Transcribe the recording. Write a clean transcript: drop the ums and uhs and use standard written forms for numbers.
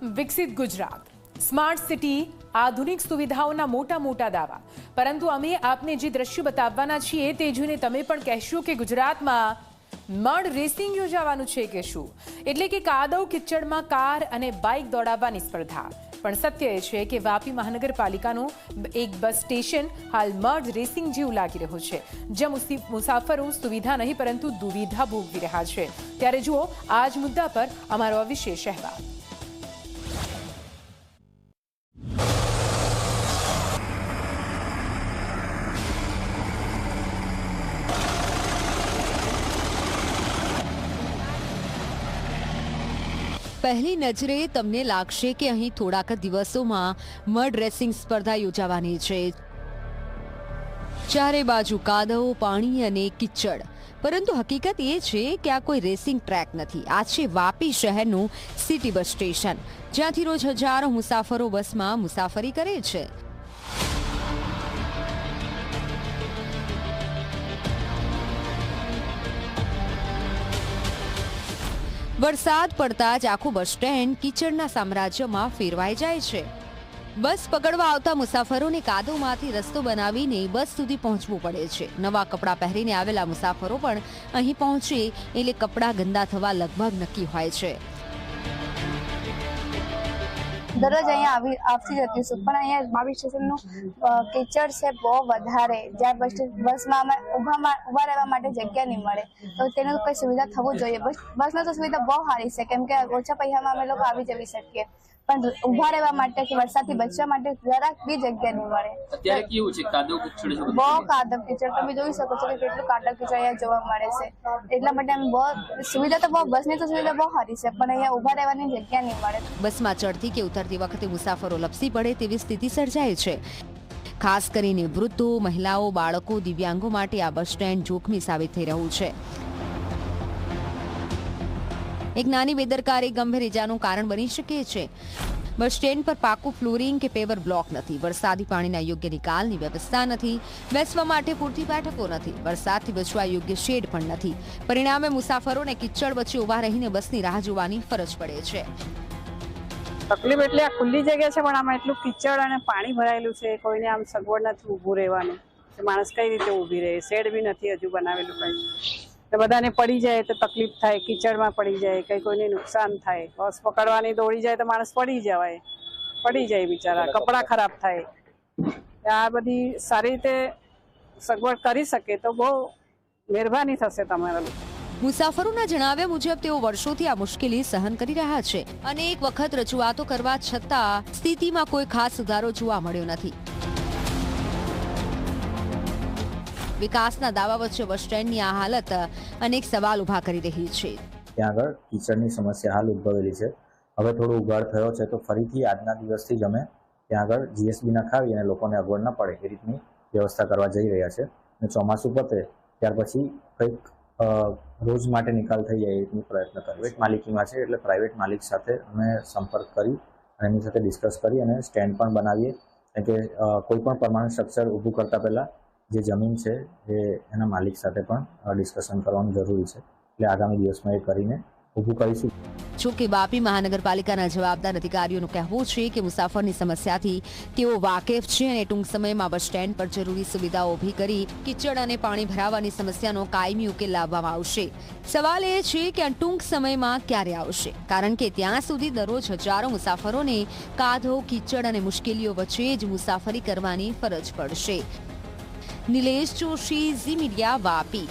વિકસિત Gujarat, smart city, આધુનિક સુવિધાઓના મોટા મોટા દાવા, પરંતુ અમે આપને જે દ્રશ્ય બતાવવાના છીએ તે જોઈને તમે પણ કહેશો કે ગુજરાતમાં મડ રેસિંગ યોજાવાનું છે કે શું? એટલે કે કાદવ કિચડમાં કાર અને બાઇક દોડાવવાની સ્પર્ધા. પણ સત્ય એ છે કે વાપી મહાનગરપાલિકાનું એક બસ સ્ટેશન હાલ મડ રેસિંગ જેવું લાગી રહ્યું છે, જ્યાં મુસાફરો સુવિધા નહીં પરંતુ દુવિધા ભોગવી રહ્યા છે. ત્યારે જુઓ આ જ મુદ્દા પર અમારો વિશેષ અહેવાલ. પહેલી નજરે તમને લાગશે કે અહીં થોડાક દિવસોમાં મડ રેસિંગ સ્પર્ધા યોજાવાની છે. ચારે બાજુ કાદવ, પાણી અને કિચડ. પરંતુ હકીકત એ છે કે આ કોઈ રેસિંગ ટ્રેક નથી. આ છે વાપી શહેરનું સિટી બસ સ્ટેશન, જ્યાંથી રોજ હજારો મુસાફરો બસમાં મુસાફરી કરે છે. વરસાદ પડતા જ આખું બસ સ્ટેન્ડ કિચડના સામ્રાજ્યમાં ફેરવાઈ જાય છે. બસ પકડવા આવતા મુસાફરોને કાદવમાંથી રસ્તો બનાવીને બસ સુધી પહોંચવું પડે છે. નવા કપડાં પહેરીને આવેલા મુસાફરો પણ અહીં પહોંચે એટલે કપડાં ગંદા થવા લગભગ નક્કી હોય છે. દરરોજ અહીંયા આવતી જતી છું, પણ અહીંયા વાપી સ્ટેશનનું કિચડ છે બહુ વધારે, જ્યાં બસમાં અમે ઊભા રહેવા માટે જગ્યા નહીં મળે, તો તેનું કોઈ સુવિધા થવું જોઈએ. બસની તો સુવિધા બહુ સારી છે, કેમ કે ઓછા પૈસામાં અમે લોકો આવી જવી શકીએ, પણ ઊભા રહેવા માટે કે વરસાદથી બચવા માટે જરાક બી જગ્યા નહીં મળે. અત્યારે કેવું છે? કાદવ કિચડ છે, બહુ કાદવ કિચડ. તમે જોઈ શકો છો કે કેટલું કાદવ કિચડ અહીંયા જોવા મળે છે. એટલા માટે અમે બહુ સુવિધા તો બસની તો સુવિધા બહુ સારી છે, પણ અહીંયા ઊભા રહેવાની જગ્યા નહીં મળે. બસમાં ચડતી કે ઉતરતી વખતે મુસાફરો લપસી પડે તેવી સ્થિતિ સર્જાય છે. ખાસ કરીને વૃદ્ધો, મહિલાઓ, બાળકો, દિવ્યાંગો માટે આ બસ સ્ટેન્ડ જોખમી સાબિત થઈ રહ્યું છે. એક નાની બેદરકારી ગંભીર ઇજાનું કારણ બની શકે છે. બસ સ્ટેન્ડ પર પાકું ફ્લોરિંગ કે પેવર બ્લોક નથી. વરસાદી પાણીના યોગ્ય નિકાલની વ્યવસ્થા નથી. બેસવા માટે પૂરતી બેઠકો નથી. વરસાદથી બચવા યોગ્ય શેડ પણ નથી. પરિણામે મુસાફરોને કિચડ વચ્ચે ઉભા રહીને બસની રાહ જોવાની ફરજ પડે છે. તકલીફ એટલે આ ખુલ્લી જગ્યા છે, પણ આમાં એટલું કિચડ અને પાણી ભરાયેલું છે, કોઈને આમ સગવડ નથી ઊભું રહેવાનું. માણસ કઈ રીતે ઊભી રહે? શેડ બી નથી હજુ બનાવેલું કઈ. બધાને પડી જાય તો તકલીફ થાય, કિચડમાં પડી જાય, કઈ કોઈને નુકસાન થાય. બસ પકડવાની દોડી જાય તો માણસ પડી જાય બિચારા, કપડાં ખરાબ થાય. આ બધી સારી રીતે સગવડ કરી શકે તો બહુ મહેરબાની થશે તમારા લોકો. મુસાફરોના જણાવ્યા મુજબ તેઓ વર્ષોથી આ મુશ્કેલી સહન કરી રહ્યા છે. અનેક વખત રજૂઆતો કરવા છતાં સ્થિતિમાં કોઈ ખાસ સુધારો જોવા મળ્યો નથી. વિકાસના દાવા વચ્ચે બસ સ્ટેન્ડની આ હાલત અનેક સવાલ ઉભા કરી રહી છે. ત્યાં આગળ કિચડની સમસ્યા હાલ ઉદ્ભવેલી છે. હવે થોડો ઉગાડ થયો છે, તો ફરીથી આજના દિવસથી જ અમે ત્યાં આગળ જીએસબી નખાવી અને લોકોને અગવડ ન પડે એ રીતની વ્યવસ્થા કરવા જઈ રહ્યા છે. અને ચોમાસું પતે ત્યાર પછી કંઈક રોજ માટે નિકાલ થઈ જાય એ રીતની પ્રયત્ન પ્રાઇવેટ માલિકીમાં છે, એટલે પ્રાઇવેટ માલિક સાથે અમે સંપર્ક કરી અને એની સાથે ડિસ્કસ કરી અને સ્ટેન્ડ પણ બનાવીએ. કે કોઈ પણ પરમાનન્ટ સ્ટ્રક્ચર ઊભું કરતા પહેલાં જે જમીન છે એના માલિક સાથે પણ ડિસ્કશન કરવાનું જરૂરી છે. એટલે આગામી દિવસમાં એ કરીને ઊભું કરીશું. જોકે વાપી મહાનગરપાલિકાના જવાબદાર અધિકારીઓનું કહેવું છે કે મુસાફરની સમસ્યાથી તેઓ વાકેફ છે અને ટૂંક સમયમાં બસ સ્ટેન્ડ પર જરૂરી સુવિધાઓ ઊભી કરી કિચડ અને પાણી ભરાવાની સમસ્યાનો કાયમી ઉકેલ લાવવામાં આવશે. સવાલ એ છે કે આ ટૂંક સમયમાં ક્યારે આવશે, કારણ કે ત્યાં સુધી દરરોજ હજારો મુસાફરોને કાદવ, કિચડ અને મુશ્કેલીઓ વચ્ચે જ મુસાફરી કરવાની ફરજ પડશે. નિલેશ જોશી, ઝી મીડિયા, વાપી.